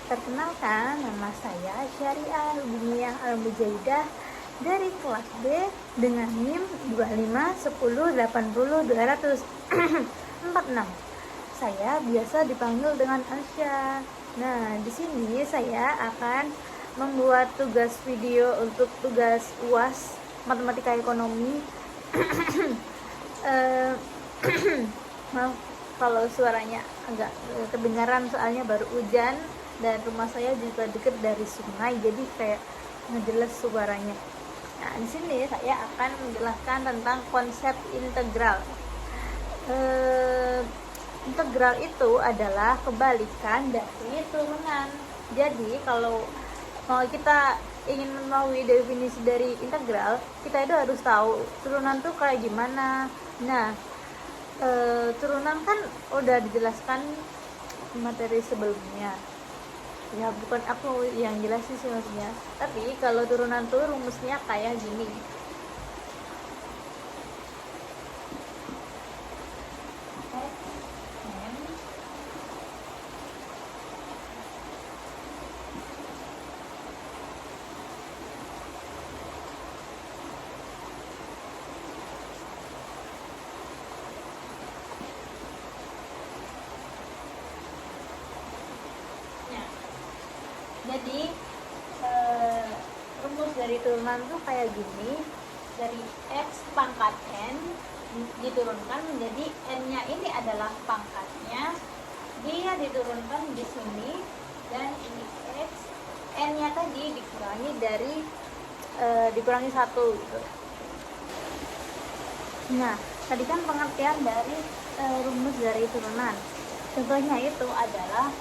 Perkenalkan, nama saya Syariah Rubiniyah Al-Mujaidah dari kelas B dengan NIM 2510802046. Saya biasa dipanggil dengan Asya. Nah, di sini saya akan membuat tugas video untuk tugas UAS Matematika Ekonomi. Maaf kalau suaranya agak kedengaran, soalnya baru hujan dan rumah saya juga dekat dari sungai, jadi kayak ngejelas suaranya. Nah, di sini saya akan menjelaskan tentang konsep integral. Integral itu adalah kebalikan dari turunan. Jadi kalau kita ingin mengetahui definisi dari integral, kita itu harus tahu turunan tuh kayak gimana. Nah, turunan kan udah dijelaskan di materi sebelumnya. Ya, bukan aku yang jelasin sih maksudnya. Tapi kalau turunan tuh rumusnya kayak gini. Jadi rumus dari turunan tuh kayak gini. Dari x pangkat n diturunkan menjadi n-nya ini adalah pangkatnya, dia diturunkan di sini, dan ini x, n-nya tadi dikurangi dari dikurangi 1 gitu. Nah, tadi kan pengertian dari rumus dari turunan. Contohnya itu adalah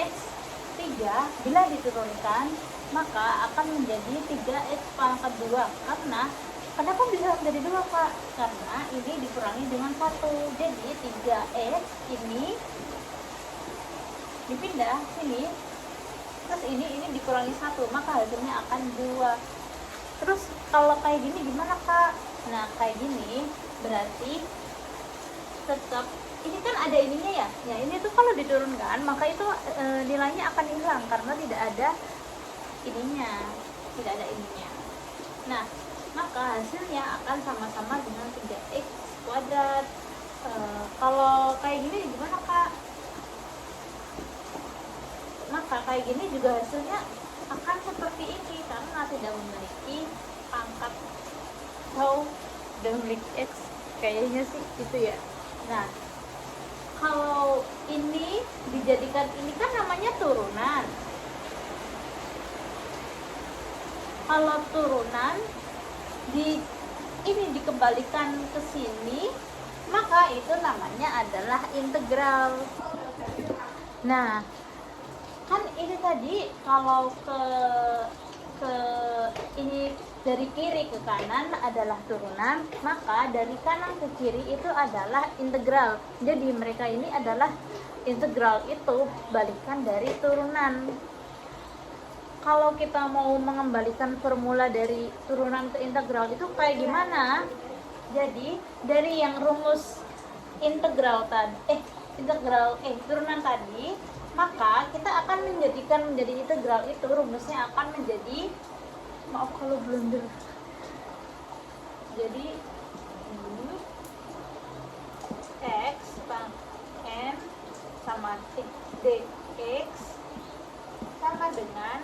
x 3 bila diturunkan maka akan menjadi 3x pangkat 2. Kenapa bisa menjadi 2, Kak? Karena ini dikurangi dengan 1. Jadi 3x ini dipindah sini, terus ini dikurangi 1, maka hasilnya akan 2. Terus kalau kayak gini gimana, Kak? Nah, kayak gini berarti tetap ini kan ada ininya ya. Ya, ini tuh kalau diturunkan maka itu nilainya akan hilang karena tidak ada ininya. Nah, maka hasilnya akan sama-sama dengan 3x kuadrat. Kalau kayak gini gimana, Kak? Maka kayak gini juga hasilnya akan seperti ini karena tidak memiliki pangkat atau tidak memiliki x, kayaknya sih gitu ya. Nah, kalau ini dijadikan, ini kan namanya turunan. Kalau turunan ini dikembalikan ke sini, maka itu namanya adalah integral. Nah, kan ini tadi kalau ke ini dari kiri ke kanan adalah turunan, maka dari kanan ke kiri itu adalah integral. Jadi mereka ini adalah integral, itu balikan dari turunan. Kalau kita mau mengembalikan formula dari turunan ke integral itu kayak gimana? Jadi dari yang rumus integral tadi turunan tadi, maka kita akan menjadikan menjadi integral itu rumusnya akan menjadi, maaf kalau blunder. Jadi ini x pangkat n sama dx sama dengan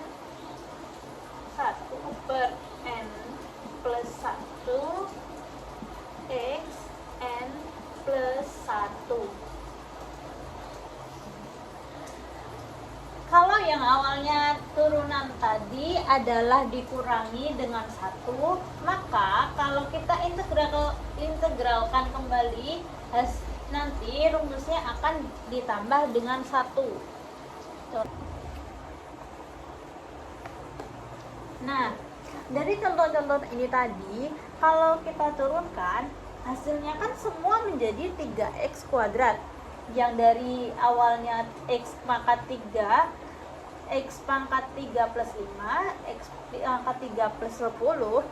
1/n plus 1 x n plus 1. Kalau yang awalnya turunan tadi adalah dikurangi dengan 1, maka kalau kita integralkan kembali, nanti rumusnya akan ditambah dengan 1. Nah, dari contoh-contoh ini tadi, kalau kita turunkan, hasilnya kan semua menjadi 3x kuadrat. Yang dari awalnya x pangkat 3, x pangkat 3 plus 5, x pangkat 3 plus 10,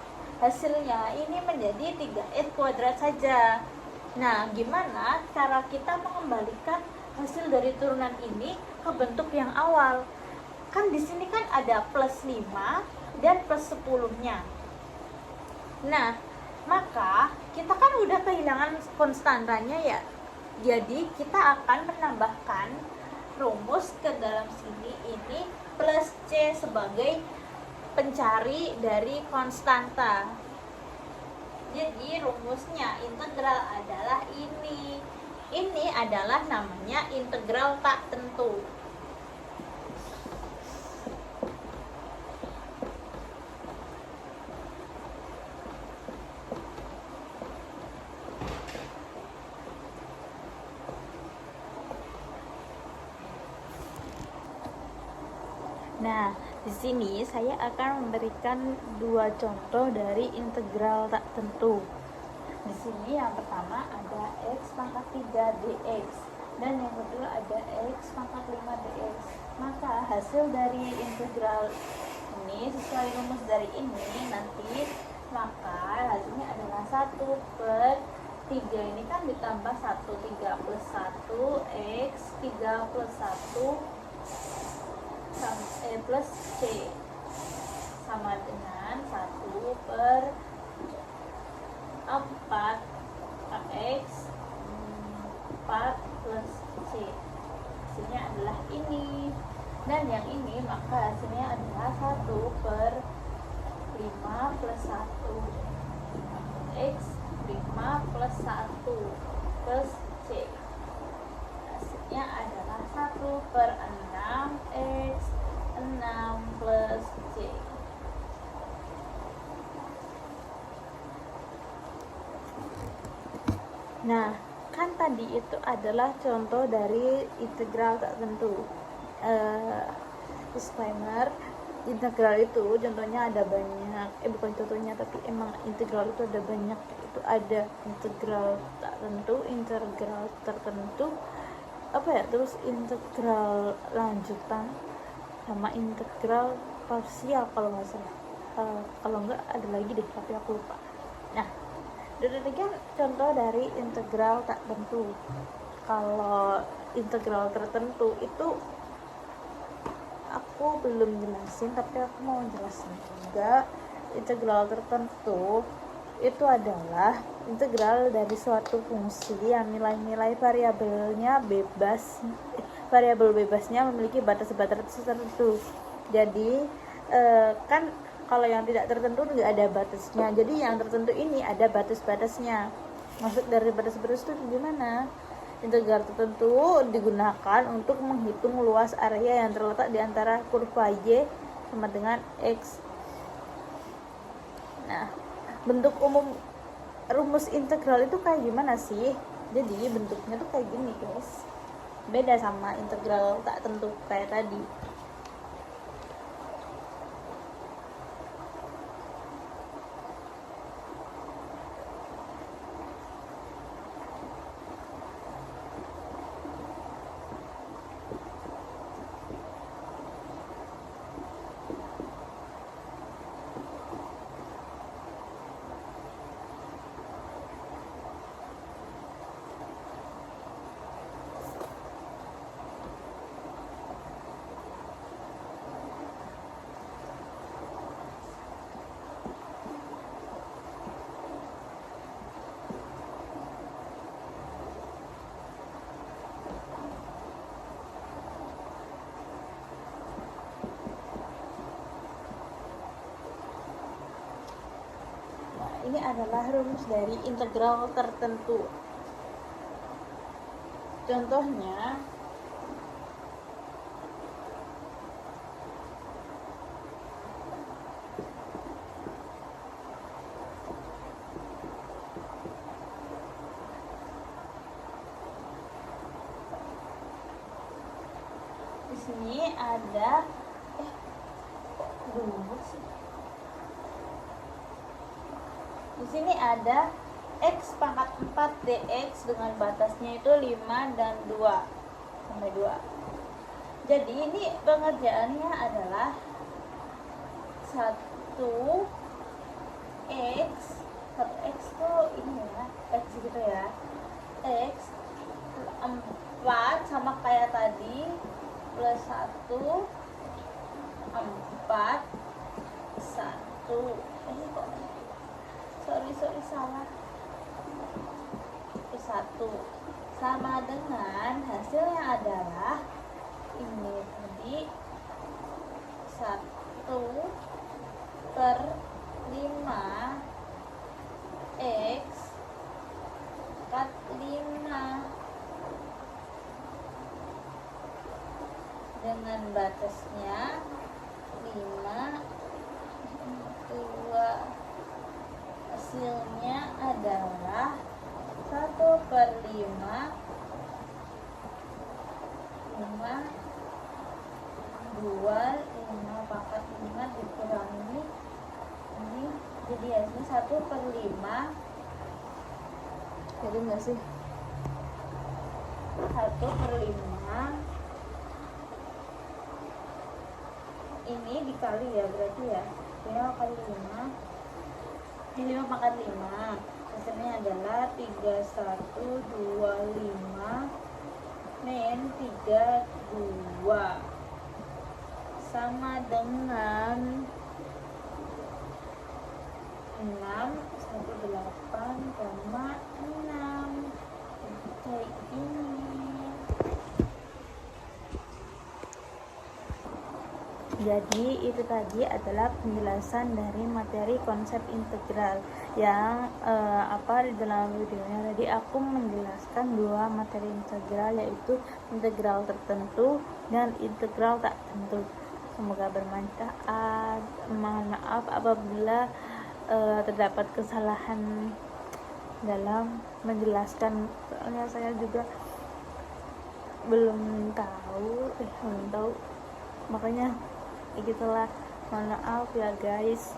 hasilnya ini menjadi 3x kuadrat saja. Nah, gimana cara kita mengembalikan hasil dari turunan ini ke bentuk yang awal. Kan di sini kan ada plus 5 dan plus 10-nya. Nah, maka kita kan udah kehilangan konstantanya ya. Jadi kita akan menambahkan rumus ke dalam sini ini plus C sebagai pencari dari konstanta. Jadi rumusnya integral adalah ini. Ini adalah namanya integral tak tentu. Nah, di sini saya akan memberikan dua contoh dari integral tak tentu. Di sini yang pertama ada x pangkat 3 dx dan yang kedua ada x pangkat 5 dx. Maka hasil dari integral ini sesuai rumus dari ini nanti, maka hasilnya adalah 1 per 3 ini kan ditambah 1, 3 plus 1 x 3 plus 1 plus C sama dengan 1 per 4 x 4 plus C. Hasilnya adalah ini. Dan yang ini maka hasilnya adalah 1 per 5 plus 1 x 5 plus 1 plus C. Hasilnya adalah 1 per 6 x 6 plus C. Nah, kan tadi itu adalah contoh dari integral tak tentu. Disclaimer, integral itu contohnya ada banyak, bukan contohnya tapi emang integral itu ada banyak. Itu ada integral tak tentu, integral tertentu, terus integral lanjutan sama integral parsial kalau nggak salah. Kalau nggak ada lagi deh tapi aku lupa. Nah, demikian contoh dari integral tak tentu. Kalau integral tertentu itu aku belum jelasin, tapi aku mau jelasin juga. Integral tertentu itu adalah integral dari suatu fungsi yang nilai-nilai variabelnya bebas. Variabel bebasnya memiliki batas-batas tertentu. Jadi kan kalau yang tidak tertentu nggak ada batasnya. Jadi yang tertentu ini ada batas-batasnya. Maksud dari batas-batas itu gimana? Integral tertentu digunakan untuk menghitung luas area yang terletak di antara kurva Y sama dengan X. Nah, bentuk umum rumus integral itu kayak gimana sih? Jadi bentuknya tuh kayak gini guys. Beda sama integral tak tentu kayak tadi. Ini adalah rumus dari integral tertentu. Contohnya di sini ada Di sini ada x pangkat 4 dx dengan batasnya itu 5 dan 2 sampai 2. Jadi ini pengerjaannya adalah 1x itu ini ya, x gitu ya. X 4 sama kayak tadi, plus 1 4 1. Ini kok sorry salah. 1 sama dengan hasilnya adalah ini tadi 1/5 X kat 5 dengan batasnya 5 2. Hasilnya adalah 1/5 5 2 5 pangkat 5 dikurangi ini, jadi hasilnya 1/5. Jadi enggak sih 1/5 ini dikali ya, berarti ya 5 kali 5 ini 5 pangkat 5, hasilnya adalah 3125 min 32 sama dengan 618,6 kayak gini. Jadi itu tadi adalah penjelasan dari materi konsep integral yang di dalam videonya tadi aku menjelaskan dua materi integral, yaitu integral tertentu dan integral tak tentu. Semoga bermanfaat. Mohon maaf apabila terdapat kesalahan dalam menjelaskan, soalnya saya juga belum tahu makanya gitulah, mohon maaf ya guys.